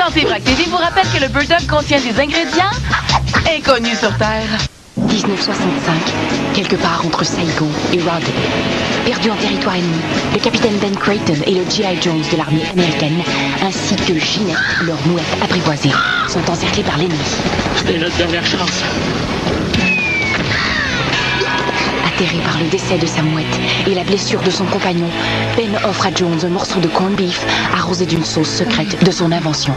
Santé Vrac TV vous rappelle que le Bird Dog contient des ingrédients inconnus sur Terre. 1965, quelque part entre Saigon et Rodney. Perdu en territoire ennemi, le capitaine Ben Creighton et le G.I. Jones de l'armée américaine, ainsi que Ginette, leur mouette apprivoisée, sont encerclés par l'ennemi. C'était notre dernière chance. Atterré par le décès de sa mouette et la blessure de son compagnon, Ben offre à Jones un morceau de corned beef arrosé d'une sauce secrète de son invention.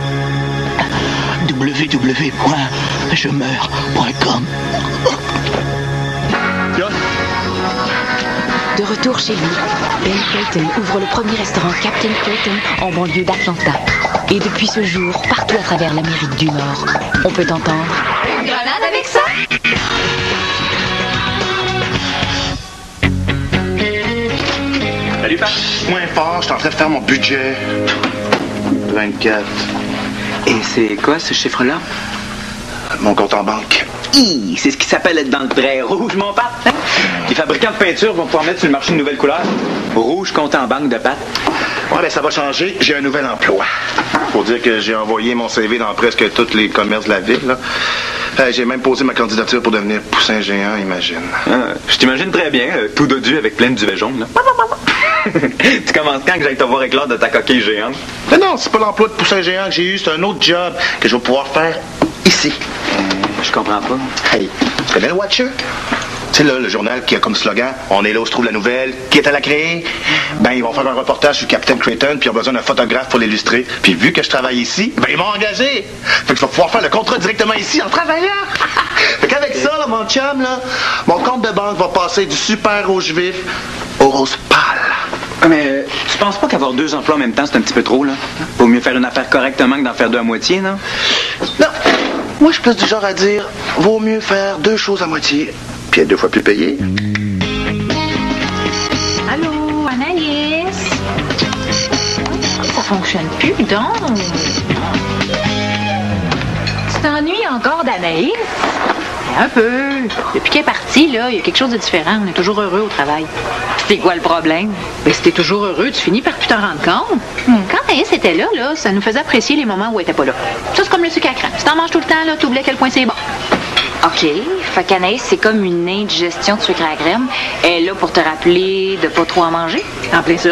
www.jemeurs.com. De retour chez lui, Ben Creighton ouvre le premier restaurant Captain Creighton en banlieue d'Atlanta. Et depuis ce jour, partout à travers l'Amérique du Nord, on peut entendre Une grenade avec ça? Salut, Pat. Moins fort, je suis en train de faire mon budget. 24. Et c'est quoi ce chiffre-là? Mon compte en banque. C'est ce qui s'appelle être dans le trait rouge, mon Pat. Hein? Les fabricants de peinture vont pouvoir mettre sur le marché une nouvelle couleur. Rouge compte en banque de Pat. Ouais, ben ça va changer. J'ai un nouvel emploi. Faut dire que j'ai envoyé mon CV dans presque tous les commerces de la ville, là. J'ai même posé ma candidature pour devenir poussin géant, imagine. Je t'imagine très bien, tout dodu avec plein de duvet jaune. Là. Tu commences quand que j'aille te voir éclore de ta coquille géante? Mais non, c'est pas l'emploi de poussin géant que j'ai eu, c'est un autre job que je vais pouvoir faire ici. Je comprends pas. Hey, tu connais le Watcher? Tu sais, là, le journal qui a comme slogan « On est là où se trouve la nouvelle, qui est à la créer ?» Ben, ils vont faire un reportage sur Captain Creighton, puis ils ont besoin d'un photographe pour l'illustrer. Puis vu que je travaille ici, ben, ils m'ont engagé. Fait que je vais pouvoir faire le contrat directement ici, en travaillant. Fait qu'avec ça, là, mon chum, là, mon compte de banque va passer du super rouge vif au rose pâle. Mais tu penses pas qu'avoir deux emplois en même temps, c'est un petit peu trop, là? Vaut mieux faire une affaire correctement que d'en faire deux à moitié, non? Non. Moi, je suis plus du genre à dire « Vaut mieux faire deux choses à moitié ». Puis être deux fois plus payé. Allô, Anaïs? Ça fonctionne plus, donc. Tu t'ennuies encore d'Anaïs? Un peu. Depuis qu'elle est partie, là, il y a quelque chose de différent. On est toujours heureux au travail. C'est quoi le problème? Ben, si t'es toujours heureux, tu finis par plus t'en rendre compte. Quand Anaïs était là, ça nous faisait apprécier les moments où elle était pas là. Ça, c'est comme le sucre à crème. Si t'en manges tout le temps, là, t'oublies à quel point c'est bon. OK. Fait qu'Anaïs, c'est comme une indigestion de sucre à crème. Elle est là pour te rappeler de pas trop en manger. En plein ça.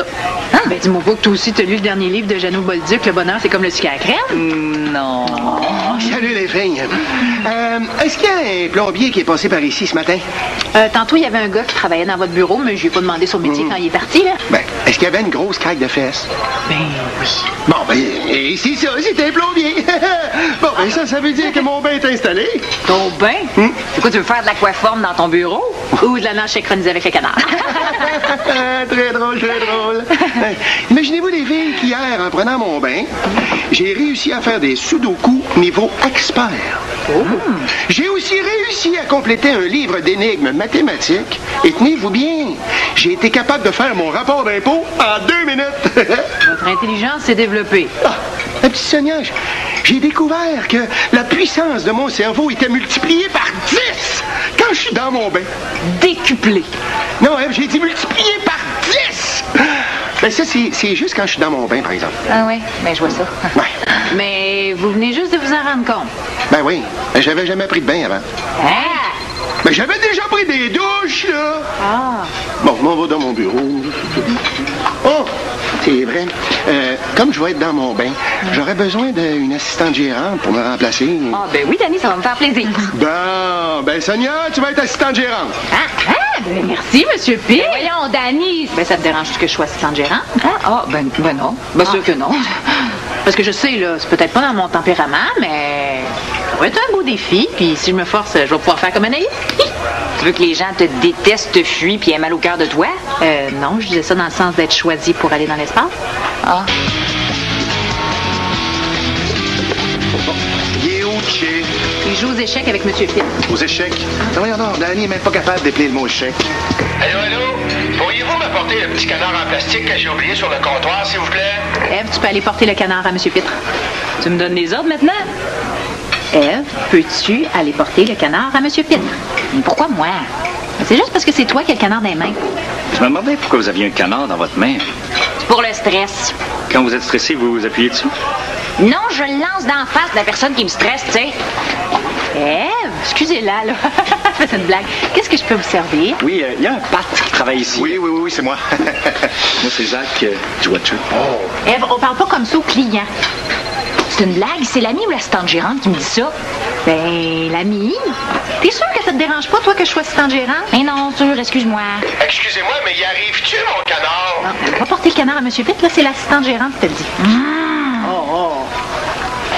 Ben, dis-moi pas que toi aussi, t'as lu le dernier livre de Jeannot Bolduc, Le bonheur, c'est comme le sucre à crème? Non. Salut les filles. Est-ce qu'il y a un plombier qui est passé par ici ce matin? Tantôt, il y avait un gars qui travaillait dans votre bureau, mais je lui ai pas demandé son métier quand il est parti, là. Ben, est-ce qu'il y avait une grosse craque de fesses? Ben, oui. Bon, ben, et c'est ça, c'était un plombier. Bon, ben, ça veut dire que mon bain est installé. Ton bain? C'est quoi, tu veux faire de l'aquaforme dans ton bureau? Ou de la nage synchronisée avec le canard. Très drôle, très drôle. Imaginez-vous les filles qu'hier, en prenant mon bain, j'ai réussi à faire des sudoku niveau expert. J'ai aussi réussi à compléter un livre d'énigmes mathématiques. Et tenez-vous bien, j'ai été capable de faire mon rapport d'impôt en 2 minutes. Votre intelligence s'est développée. Ah, un petit soignage. J'ai découvert que la puissance de mon cerveau était multipliée par 10 quand je suis dans mon bain. Décuplé. Non, Ève, j'ai dit multipliée par 10. Ben ça, c'est juste quand je suis dans mon bain, par exemple. Ah oui, ben je vois ça. Ouais. Mais vous venez juste de vous en rendre compte. Ben oui, j'avais jamais pris de bain avant. Hein? Ben j'avais déjà pris des douches, là. Ah. Bon, je m'en vais dans mon bureau. Oh, c'est vrai. Comme je vais être dans mon bain, j'aurais besoin d'une assistante gérante pour me remplacer. Ah, ben oui, Danny, ça va me faire plaisir. Ben Sonia, tu vas être assistante gérante. Ben, merci, Monsieur P. Ben voyons, Danny. Ben, ça te dérange que je sois assistante gérante? Ben non. Ben sûr que non. Parce que je sais, là, c'est peut-être pas dans mon tempérament, mais ça va être un beau défi. Puis si je me force, je vais pouvoir faire comme Anaïs. Tu veux que les gens te détestent, te fuient, puis aient mal au cœur de toi? Non, je disais ça dans le sens d'être choisi pour aller dans l'espace. Ah. Il est où, Tché? Il joue aux échecs avec Monsieur P. Aux échecs. Non, voyons donc, Danny n'est même pas capable d'épeler le mot échec. Allô? Pourriez-vous m'apporter le petit canard en plastique que j'ai oublié sur le comptoir, s'il vous plaît? Ève, tu peux aller porter le canard à Monsieur Pitre. Tu me donnes les ordres maintenant? Ève, peux-tu aller porter le canard à Monsieur Pitre? Mais pourquoi moi? C'est juste parce que c'est toi qui as le canard dans les mains. Je me demandais pourquoi vous aviez un canard dans votre main. C'est pour le stress. Quand vous êtes stressé, vous vous appuyez dessus? Non, je le lance d'en face de la personne qui me stresse, tu sais. Ève, excusez-la, là. Faites une blague. Qu'est-ce que je peux vous servir? Oui, il y a un Pat qui travaille ici. Oui, c'est moi. Moi, c'est Jacques du Watcher. Ève, on parle pas comme ça aux clients. C'est une blague? C'est l'ami ou l'assistante gérante qui me dit ça? Ben, l'ami. T'es sûr que ça te dérange pas, toi, que je sois assistante gérante? Mais non, sûr, excuse-moi. Excusez-moi, mais y arrive-tu, mon canard? Non, va porter le canard à M. Pitt, là, c'est l'assistante gérante qui te le dit.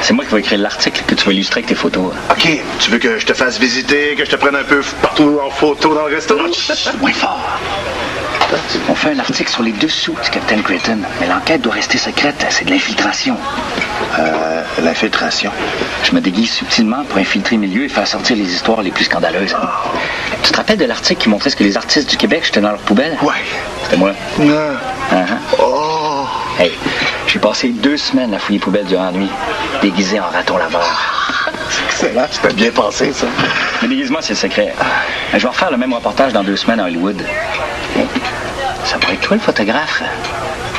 C'est moi qui vais écrire l'article que tu vas illustrer avec tes photos. OK, tu veux que je te fasse visiter, que je te prenne un peu partout en photo dans le resto? Moins fort. On fait un article sur les dessous du Captain Creighton, mais l'enquête doit rester secrète. C'est de l'infiltration. L'infiltration. Je me déguise subtilement pour infiltrer le milieu et faire sortir les histoires les plus scandaleuses. Tu te rappelles de l'article qui montrait ce que les artistes du Québec jetaient dans leurs poubelles? Ouais. C'était moi. Non. Oh! Hey, j'ai passé 2 semaines à fouiller les poubelles durant la nuit, déguisé en raton laveur. C'est excellent, tu t'as bien pensé, ça. Le déguisement, c'est le secret. Je vais refaire le même reportage dans 2 semaines à Hollywood. Ça pourrait être toi le photographe.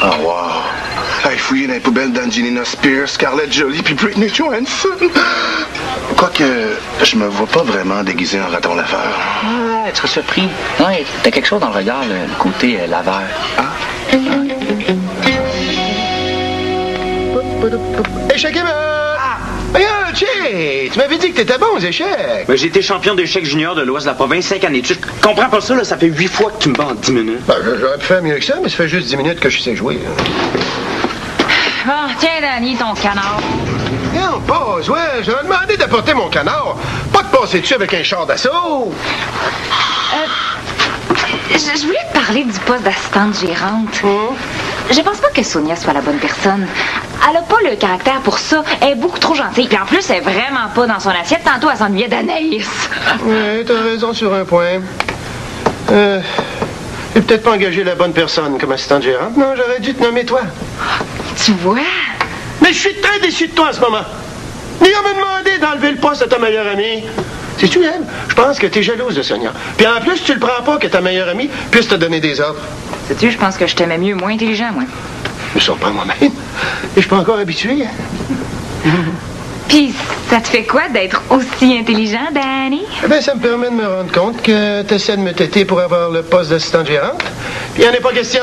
Oh, wow. Hey, fouiller dans les poubelles d'Angelina Spears, Scarlett Jolie puis Britney Johansson. Quoique, je me vois pas vraiment déguisé en raton laveur. Ah, tu serais surpris. Non, t'as quelque chose dans le regard, le côté laveur. Échec et Regarde, Jay, tu m'avais dit que t'étais bon aux échecs. Ben, j'ai été champion d'échecs junior de l'Ouest de la province 5 années. Tu comprends pas ça, là? Ça fait 8 fois que tu me bats en 10 minutes. Ben, j'aurais pu faire mieux que ça, mais ça fait juste 10 minutes que je sais jouer. Bon, tiens, Danny, ton canard. Non, pause, ouais, j'aurais demandé d'apporter mon canard. Pas de passer dessus avec un char d'assaut. Je voulais te parler du poste d'assistante gérante. Je pense pas que Sonia soit la bonne personne. Elle a pas le caractère pour ça. Elle est beaucoup trop gentille. Puis en plus, elle est vraiment pas dans son assiette. Tantôt, elle s'ennuyait d'Anaïs. Oui, t'as raison sur un point. J'ai peut-être pas engagé la bonne personne comme assistante gérante. Non, j'aurais dû te nommer toi. Tu vois? Mais je suis très déçu de toi en ce moment. Léa m'a demandé d'enlever le poste de ta meilleure amie. Sais-tu, Eve? Je pense que t'es jalouse de Sonia. Puis en plus, tu le prends pas que ta meilleure amie puisse te donner des ordres. Sais-tu, je pense que je t'aimais mieux, moins intelligent, moi. Je ne sors pas moi-même. Et je suis pas encore habitué. Puis, ça te fait quoi d'être aussi intelligent, Danny? Eh bien, ça me permet de me rendre compte que tu essaies de me têter pour avoir le poste d'assistante gérante. Puis, il n'y en a pas question.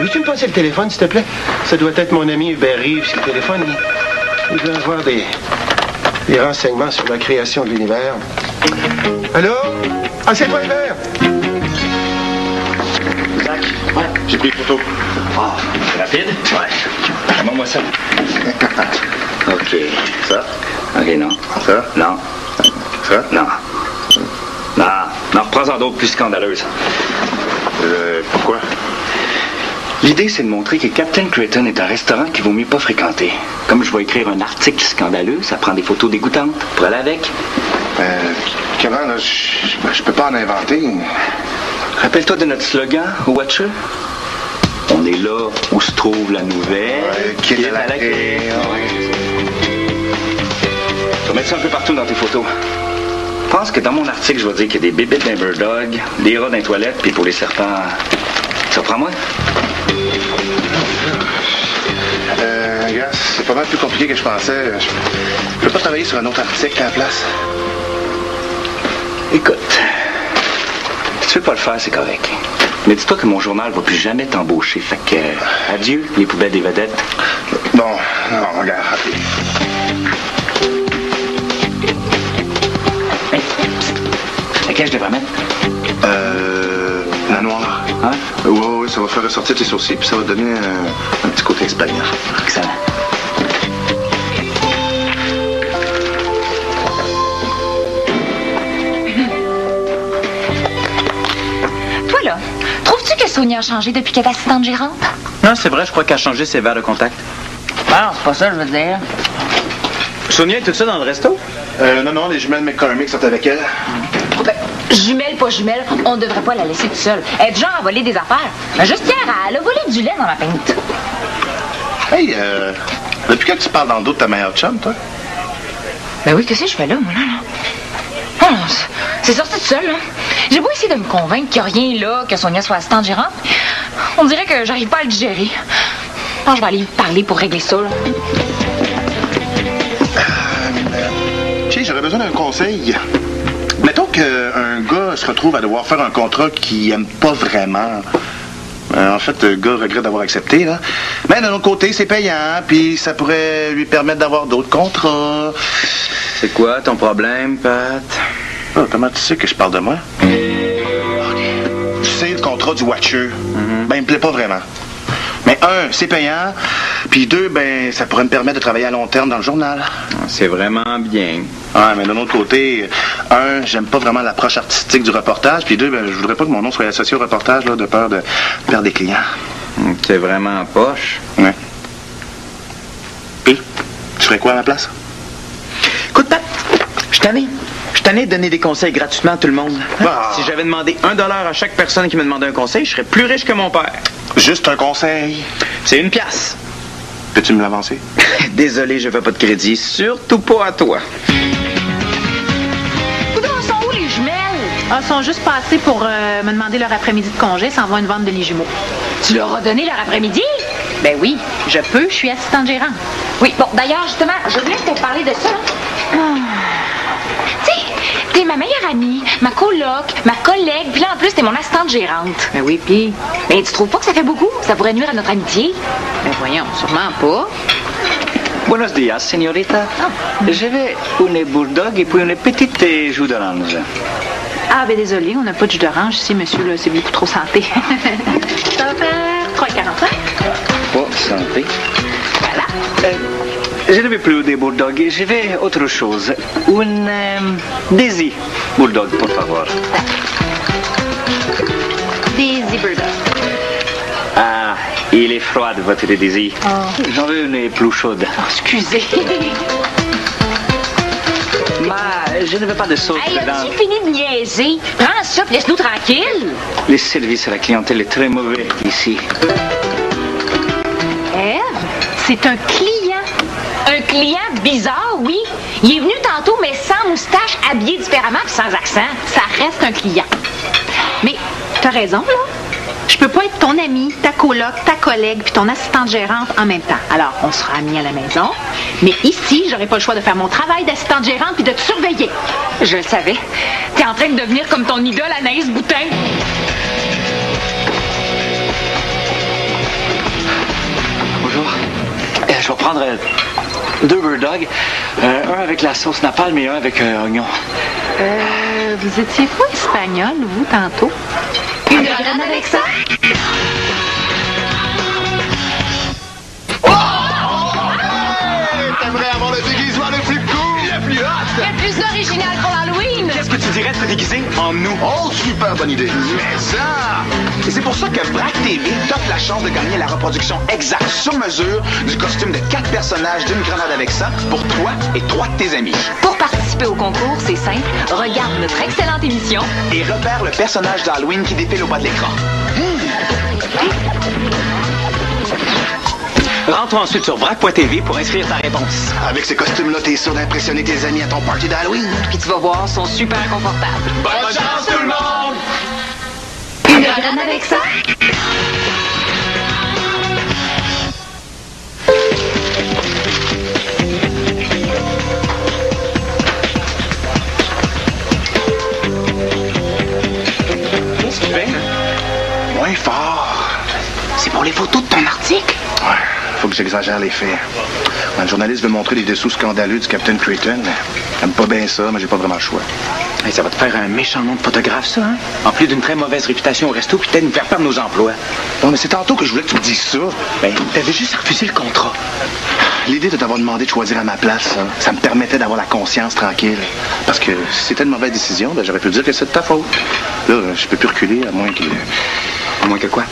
Oui, tu me passes le téléphone, s'il te plaît? Ça doit être mon ami Hubert Reeves, le téléphone. Il doit avoir des renseignements sur la création de l'univers. Allô? Ah, c'est toi, Hubert? Zach, ouais, j'ai pris une photo. Ah, c'est rapide? Ouais. Montre-moi ça. OK. Ça? OK, non. Ça? Non. Ça? Non. Non, reprends-en d'autres plus scandaleuses. Pourquoi? L'idée, c'est de montrer que Captain Creighton est un restaurant qu'il vaut mieux pas fréquenter. Comme je vais écrire un article scandaleux, ça prend des photos dégoûtantes pour aller avec. Comment, là, je peux pas en inventer. Rappelle-toi de notre slogan au Watcher. On est là où se trouve la nouvelle. Qui est à la clé. Tu vas mettre ça un peu partout dans tes photos. Je pense que dans mon article, je vais dire qu'il y a des bébites d'un bird dog, des rats dans les toilettes, puis pour les serpents... Ça prend moi? Regarde, c'est pas mal plus compliqué que je pensais. Je peux pas travailler sur un autre article à la place. Écoute, si tu veux pas le faire, c'est correct. Mais dis-toi que mon journal va plus jamais t'embaucher. Fait que, adieu, les poubelles des vedettes. Bon, non, regarde, rappelez. Hey, laquelle je devrais mettre? La noire. Hein? Oui, ça va faire ressortir tes sourcils, puis ça va donner un petit côté espagnol. Excellent. Toi, là, trouves-tu que Sonia a changé depuis qu'elle est assistante gérante? Non, c'est vrai, je crois qu'elle a changé ses verres de contact. Non, c'est pas ça, je veux dire. Sonia est toute seule dans le resto? Non, les jumelles McCormick sont avec elle. Ben, jumelle, pas jumelle, on devrait pas la laisser toute seule. Elle est du genre à voler des affaires. Ben, juste hier, elle a volé du lait dans ma peinte. Hey, depuis quand tu parles dans le dos de ta meilleure chum, toi? Ben oui, qu'est-ce que je fais là, moi, là? Oh, non, c'est sorti tout seul, là. J'ai beau essayer de me convaincre qu'il n'y a rien là, que Sonia soit assistante gérante. On dirait que j'arrive pas à le digérer. pense que je vais aller lui parler pour régler ça, là. Tu sais, j'aurais besoin d'un conseil. Mettons qu'un gars se retrouve à devoir faire un contrat qu'il aime pas vraiment. En fait, le gars regrette d'avoir accepté, là. Mais d'un autre côté, c'est payant, puis ça pourrait lui permettre d'avoir d'autres contrats. C'est quoi ton problème, Pat? Oh, comment tu sais que je parle de moi? Tu sais, le contrat du Watcher, ben, il me plaît pas vraiment. Mais un, c'est payant, puis deux, ben, ça pourrait me permettre de travailler à long terme dans le journal. C'est vraiment bien. Ouais, mais d'un autre côté, un, j'aime pas vraiment l'approche artistique du reportage, puis deux, ben, je voudrais pas que mon nom soit associé au reportage, là, de peur de perdre des clients. C'est vraiment poche. Ouais. Puis, tu ferais quoi à ma place? Écoute, Pat, je suis tanné de donner des conseils gratuitement à tout le monde. Ah. Si j'avais demandé $1 à chaque personne qui me demandait un conseil, je serais plus riche que mon père. Juste un conseil. C'est 1 pièce. Peux-tu me l'avancer? Désolé, je fais pas de crédit. Surtout pas à toi. Coudonc, sont où les jumelles? Ah, ils sont juste passés pour me demander leur après-midi de congé. S'en vont une vente de lits jumeaux. Tu leur as donné leur après-midi? Ben oui, je peux. Je suis assistante gérante. Oui, bon, d'ailleurs, justement, je voulais te parler de ça, là. Tu sais, t'es ma meilleure amie, ma coloc, ma collègue, puis là, en plus, t'es mon assistante gérante. Ben oui, puis... Mais tu trouves pas que ça fait beaucoup? Ça pourrait nuire à notre amitié? Ben voyons, sûrement pas. Buenos días, señorita. J'avais une bulldog et puis une petite jus d'orange. Ah, ben désolé, on n'a pas de jus d'orange ici, monsieur, là. C'est beaucoup trop santé. Ça va faire 3,45. Oh, santé. Voilà. Je ne veux plus des bulldogs, je veux autre chose. Une Daisy bulldog, por favor. Daisy Bulldog. Ah, il est froid, votre Daisy. Oh. J'en veux une plus chaude. Oh, excusez. Je ne veux pas de sauce Hey, dedans. as-tu fini de niaiser? Prends ça, puis laisse-nous tranquille. Le service à la clientèle est très mauvais ici. Ève, c'est un client. Un client bizarre, oui. Il est venu tantôt, mais sans moustache, habillé différemment, puis sans accent. Ça reste un client. Mais t'as raison, là. Je peux pas être ton amie, ta coloc, ta collègue, puis ton assistante gérante en même temps. Alors, on sera amis à la maison. Mais ici, j'aurai pas le choix de faire mon travail d'assistante gérante puis de te surveiller. Je le savais. T'es en train de devenir comme ton idole Anaïs Boutin. Bonjour. Je vais prendre 2 Bulldog. Un avec la sauce napalm et un avec oignon. Vous étiez pas espagnol, vous, tantôt? Une grenade avec ça? T'aimerais avoir le déguisement le plus cool, le plus hot! Le plus original pour l'Halloween! Qu'est-ce que tu dirais de te déguiser en nous? Oh, super bonne idée! Mais ça! Et c'est pour ça que Brack TV t'offre la chance de gagner la reproduction exacte sur mesure du costume de 4 personnages d'une grenade avec ça pour toi et 3 de tes amis. Pour participer au concours, c'est simple. Regarde notre excellente émission. Et repère le personnage d'Halloween qui défile au bas de l'écran. Rentre ensuite sur brack.tv pour inscrire ta réponse. Avec ce costume-là, t'es sûr d'impressionner tes amis à ton party d'Halloween? Puis tu vas voir, ils sont super confortables. Bonne chance tout le monde! Une grenade avec ça? Qu'est-ce que tu fais? Moins fort. C'est pour les photos de ton article? Ouais, faut que j'exagère les faits. Le journaliste veut montrer les dessous scandaleux du Captain Creighton. J'aime pas bien ça, mais j'ai pas vraiment le choix. Hey, ça va te faire un méchant nom de photographe, ça, hein? En plus d'une très mauvaise réputation au resto, puis peut-être nous faire perdre nos emplois. Non, mais c'est tantôt que je voulais que tu me dises ça. Ben, t'avais juste refusé le contrat. L'idée de t'avoir demandé de choisir à ma place, ça me permettait d'avoir la conscience tranquille. Parce que si c'était une mauvaise décision, ben, j'aurais pu dire que c'est de ta faute. Là, je peux plus reculer, à moins que... À moins que quoi?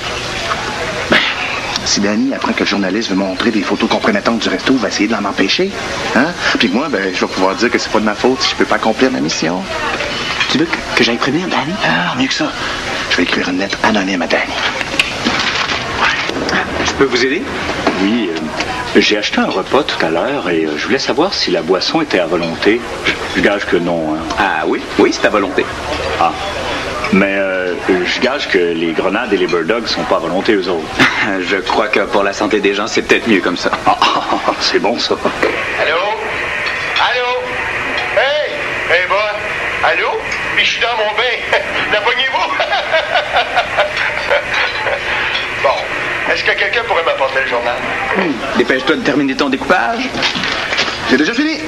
Si Danny apprend que le journaliste veut montrer des photos compromettantes du resto, il va essayer de l'en empêcher. Hein? Puis moi, ben, je vais pouvoir dire que c'est pas de ma faute si je peux pas accomplir ma mission. Tu veux que j'aille prévenir Danny? Ah, mieux que ça. Je vais écrire une lettre anonyme à Danny. Je peux vous aider? Oui, j'ai acheté un repas tout à l'heure et je voulais savoir si la boisson était à volonté. Je gage que non, hein. Ah oui, c'est à volonté. Ah. Mais Je gage que les grenades et les bird dogs sont pas à volonté, eux autres. Je crois que pour la santé des gens, c'est peut-être mieux comme ça. C'est bon, ça. Allô? Allô? Hey! Hey, bon. Allô? Puis je suis dans mon bain. La pognez-vous? Bon. Est-ce que quelqu'un pourrait m'apporter le journal? Dépêche-toi de terminer ton découpage. J'ai déjà fini.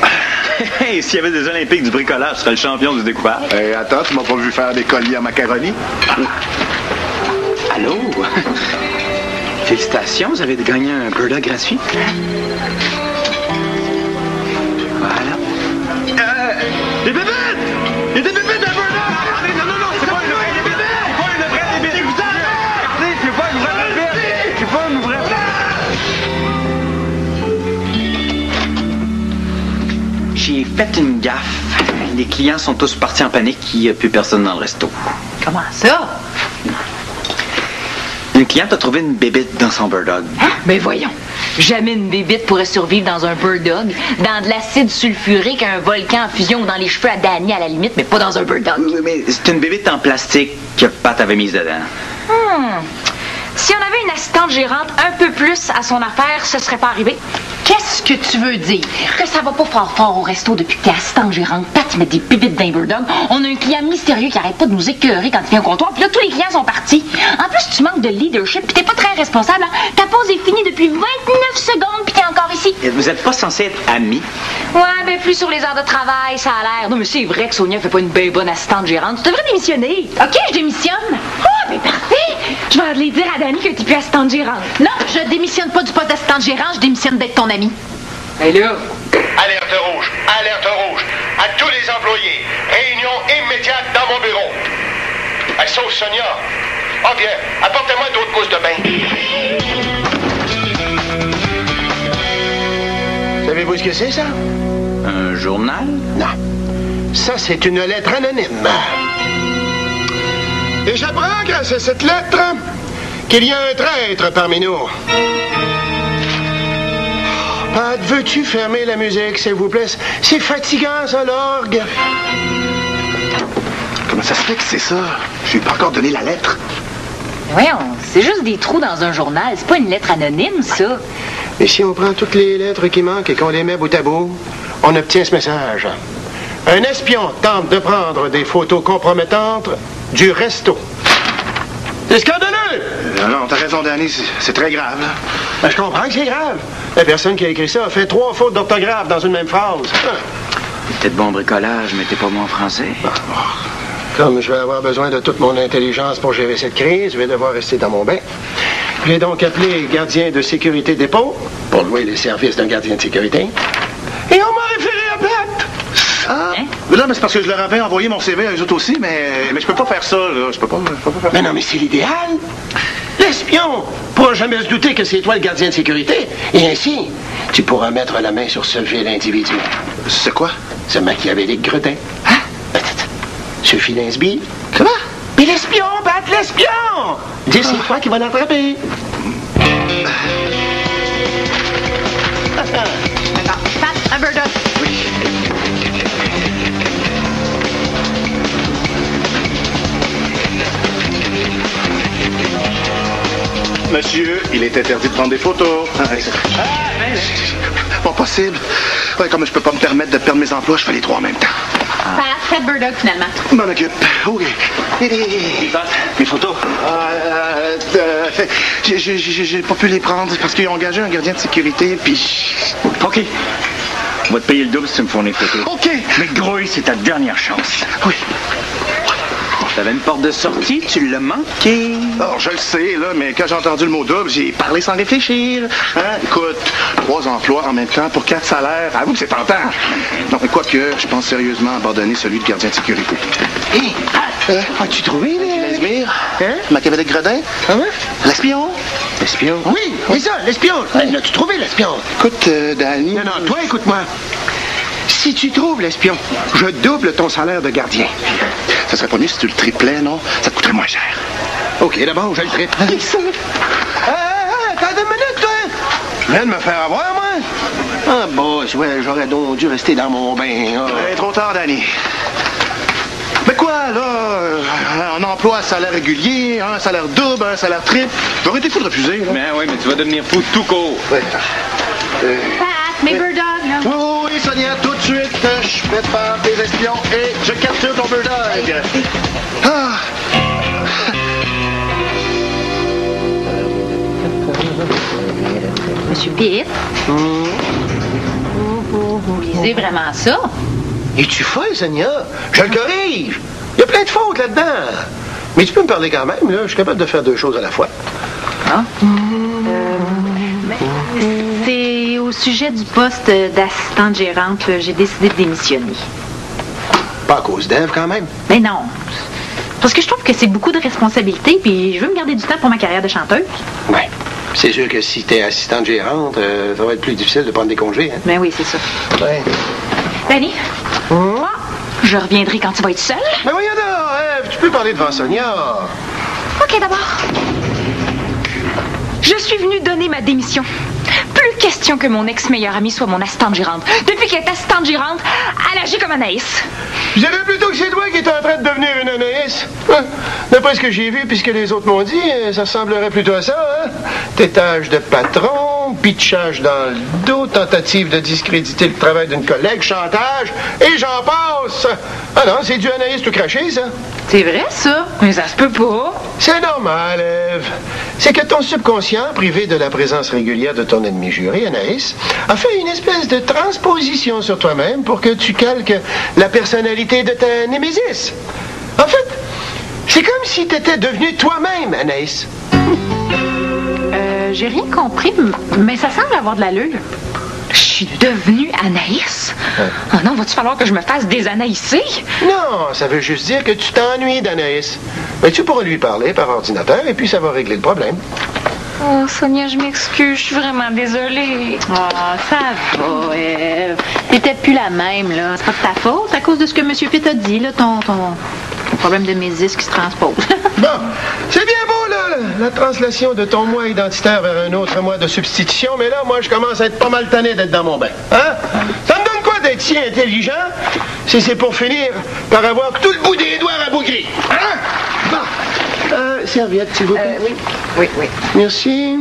Hey, s'il y avait des Olympiques du bricolage, tu serais le champion du découpage. Attends, tu m'as pas vu faire des colliers à macaroni? Allô? Félicitations, vous avez gagné un bird dog gratuit. Voilà. Des bébites! Il y a des bébites d'un bird dog! Non, c'est pas une vraie bébite! C'est pas une vraie bébite! Regardez, c'est pas une vraie bébite! C'est pas une vraie bébite! J'ai fait une gaffe. Les clients sont tous partis en panique, il n'y a plus personne dans le resto. Comment ça? Une cliente a trouvé une bébite dans son bird dog. Hein? Ben voyons. Jamais une bébite pourrait survivre dans un bird dog, dans de l'acide sulfurique, un volcan en fusion ou dans les cheveux à Danny à la limite, mais pas dans un bird dog. Oui, mais c'est une bébite en plastique que Pat avait mise dedans. Si on avait une assistante gérante un peu plus à son affaire, ce serait pas arrivé. Qu'est-ce que tu veux dire? Que ça va pas fort au resto depuis que t'es assistante gérante. Pat, tu mets des bébites d'un bird dog. On a un client mystérieux qui arrête pas de nous écœurer quand il vient au comptoir. Puis là, tous les clients sont partis. En plus, tu manques de leadership puis t'es pas très responsable. Hein? Ta pause est finie depuis 29 secondes puis t'es encore ici. Vous êtes pas censé être amis? Ouais, ben plus sur les heures de travail, ça a l'air. Non, mais c'est vrai que Sonia fait pas une bien bonne assistante gérante. Tu devrais démissionner. OK, je démissionne. Oh, ben parfait. Je vais aller dire à Danny que t'es plus assistante gérante. Non, je démissionne pas du poste d'assistante gérant, je démissionne d'être ton ami. Ben là... Alerte rouge! Alerte rouge! À tous les employés, réunion immédiate dans mon bureau. Hey, sauf Sonia. Ah bien, apportez-moi d'autres mousses de bain. Savez-vous ce que c'est, ça? Un journal? Non. Ça, c'est une lettre anonyme. Et j'apprends grâce à cette lettre qu'il y a un traître parmi nous. Pat, veux-tu fermer la musique, s'il vous plaît? C'est fatigant, ça, l'orgue. Comment ça se fait que c'est ça? Je lui ai pas encore donné la lettre. Voyons, c'est juste des trous dans un journal. C'est pas une lettre anonyme, ça. Et si on prend toutes les lettres qui manquent et qu'on les met bout à bout, on obtient ce message. Un espion tente de prendre des photos compromettantes du resto. C'est scandaleux! Non, t'as raison, Danny, c'est très grave. Là. Ben, je comprends que c'est grave. La personne qui a écrit ça a fait 3 fautes d'orthographe dans une même phrase. T'es de bon bricolage, mais t'es pas bon en français. Comme je vais avoir besoin de toute mon intelligence pour gérer cette crise, je vais devoir rester dans mon bain. J'ai donc appelé gardien de sécurité dépôt pour louer les services d'un gardien de sécurité. Et on m'a référé à Pat. Ah, mais là, mais c'est parce que je leur avais envoyé mon CV à eux autres aussi, mais je peux pas faire ça, là. Je peux pas faire ça. Mais non, mais c'est l'idéal. L'espion pourra jamais se douter que c'est toi le gardien de sécurité. Et ainsi, tu pourras mettre la main sur ce vil individu. C'est quoi? Ce machiavélique Gredin. Hein? Ce filin sbire. Comment? Mais l'espion, Pat, l'espion! Dis, c'est toi qui vas l'attraper. D'accord. Pat, un bird dog. Monsieur, il est interdit de prendre des photos. Pas possible. Ouais, comme je peux pas me permettre de perdre mes emplois, je fais les 3 en même temps. Pat, Pat bird dog, finalement. M'en occupe. OK. Mes photos? J'ai pas pu les prendre parce qu'ils ont engagé un gardien de sécurité, puis... OK. On va te payer le double si tu me fournis les photos. OK. Mais grouille, c'est ta dernière chance. Oui. T'avais une porte de sortie, tu l'as manqué. Alors, je le sais, là, mais quand j'ai entendu le mot double, j'ai parlé sans réfléchir. Hein? Écoute, 3 emplois en même temps pour 4 salaires. Avoue que c'est tentant. Non, mais quoique, je pense sérieusement abandonner celui de gardien de sécurité. Hé, as-tu trouvé, Lesmire? Hein? Machiavélique Gredin? Ah ouais? L'espion? L'espion? Oui, ça, l'espion. L'as-tu trouvé, l'espion? Écoute, Danny... Non, toi, écoute-moi. Si tu trouves l'espion, je double ton salaire de gardien. Ça serait pas mieux si tu le triplais, non? Ça te coûterait moins cher. OK, d'abord, je le triple. Attends 2 minutes, toi! Je viens de me faire avoir, moi. Ah, boss, ouais, j'aurais donc dû rester dans mon bain. Trop tard, Danny. Mais quoi, là? Un emploi à salaire régulier, un salaire double, un salaire triple. J'aurais été fou de refuser, là. Mais oui, mais tu vas devenir fou tout court. Ouais. Pat, mes bird dogs, là. Oui, Sonia, tout de suite, je prépare tes espions et je capture ton bird dog. Ah! Monsieur Pitt. Vous lisez vraiment ça? Es-tu folle, Sonia? Je le corrige. Il y a plein de fautes là-dedans. Mais tu peux me parler quand même, là. Je suis capable de faire deux choses à la fois. Ah? C'est au sujet du poste d'assistante gérante que j'ai décidé de démissionner. Pas à cause d'Ève, quand même. Mais non. Parce que je trouve que c'est beaucoup de responsabilités, puis je veux me garder du temps pour ma carrière de chanteuse. Ouais. C'est sûr que si t'es assistante gérante, ça va être plus difficile de prendre des congés, hein? Ben oui, c'est ça. Ouais. Danny, moi, je reviendrai quand tu vas être seule. Mais voyons donc, Ève, tu peux parler devant Sonia. OK, d'abord. Je suis venue donner ma démission. Plus question que mon ex-meilleure amie soit mon assistante gérante. Depuis qu'elle est assistante gérante, elle agit comme Anaïs. Je dirais plutôt que c'est toi qui es en train de devenir une Anaïs. Hein? D'après ce que j'ai vu puis ce que les autres m'ont dit, ça ressemblerait plutôt à ça, hein? Tétage de patron, pitchage dans le dos, tentative de discréditer le travail d'une collègue, chantage, et j'en passe. Ah non, c'est du Anaïs tout craché, ça. C'est vrai, ça? Mais ça se peut pas. C'est normal, Ève. C'est que ton subconscient, privé de la présence régulière de ton ennemi juré, Anaïs, a fait une espèce de transposition sur toi-même pour que tu calques la personnalité de ta némésis. En fait, c'est comme si tu étais devenue toi-même, Anaïs. J'ai rien compris, mais ça semble avoir de l'allure. Je suis devenue Anaïs? Ah non, va-tu falloir que je me fasse désanaïsser? Non, ça veut juste dire que tu t'ennuies d'Anaïs. Mais tu pourras lui parler par ordinateur et puis ça va régler le problème. Oh, Sonia, je m'excuse, je suis vraiment désolée. Ah, ça va, Ève. T'es peut-être plus la même, là. C'est pas de ta faute, à cause de ce que M. Pitt a dit, là, ton problème de mésis qui se transpose. Bon, c'est bien beau, là, la translation de ton moi identitaire vers un autre moi de substitution, mais là, moi, je commence à être pas mal tanné d'être dans mon bain. Hein? Ça me donne quoi d'être si intelligent si c'est pour finir par avoir tout le bout des doigts rabougris? Hein? Bon. Serviette, s'il vous plaît. Oui. Merci.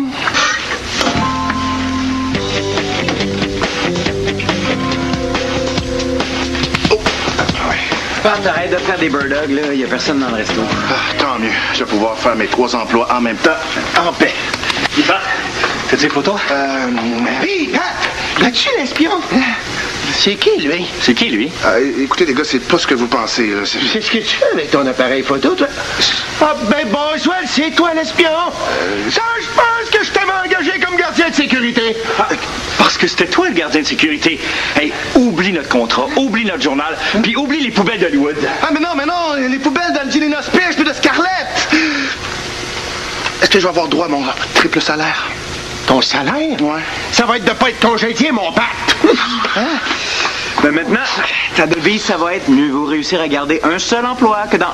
Pat, arrête de faire des bird dogs, là. Il n'y a personne dans le resto. Ah, tant mieux. Je vais pouvoir faire mes 3 emplois en même temps, en paix. Pat, fais-tu des photos? Hey, Pat! Là-dessus, l'espion? C'est qui, lui? C'est qui, lui? Écoutez, les gars, c'est pas ce que vous pensez. Là. C'est ce que tu fais avec ton appareil photo, toi? Ah, ben bon, soit c'est toi l'espion! Ça, je pense que je t'avais engagé comme gardien de sécurité. Parce que c'était toi le gardien de sécurité. Hey, oublie notre contrat, oublie notre journal, puis oublie les poubelles d'Hollywood. Ah, mais non, les poubelles d'Angelina Spears puis de Scarlett! Est-ce que je vais avoir droit à mon triple salaire? Ton salaire? Ouais. Ça va être de pas être congédié, mon Pat! Hein? Ben maintenant, ta devise, ça va être mieux vaut réussir à garder un seul emploi que dans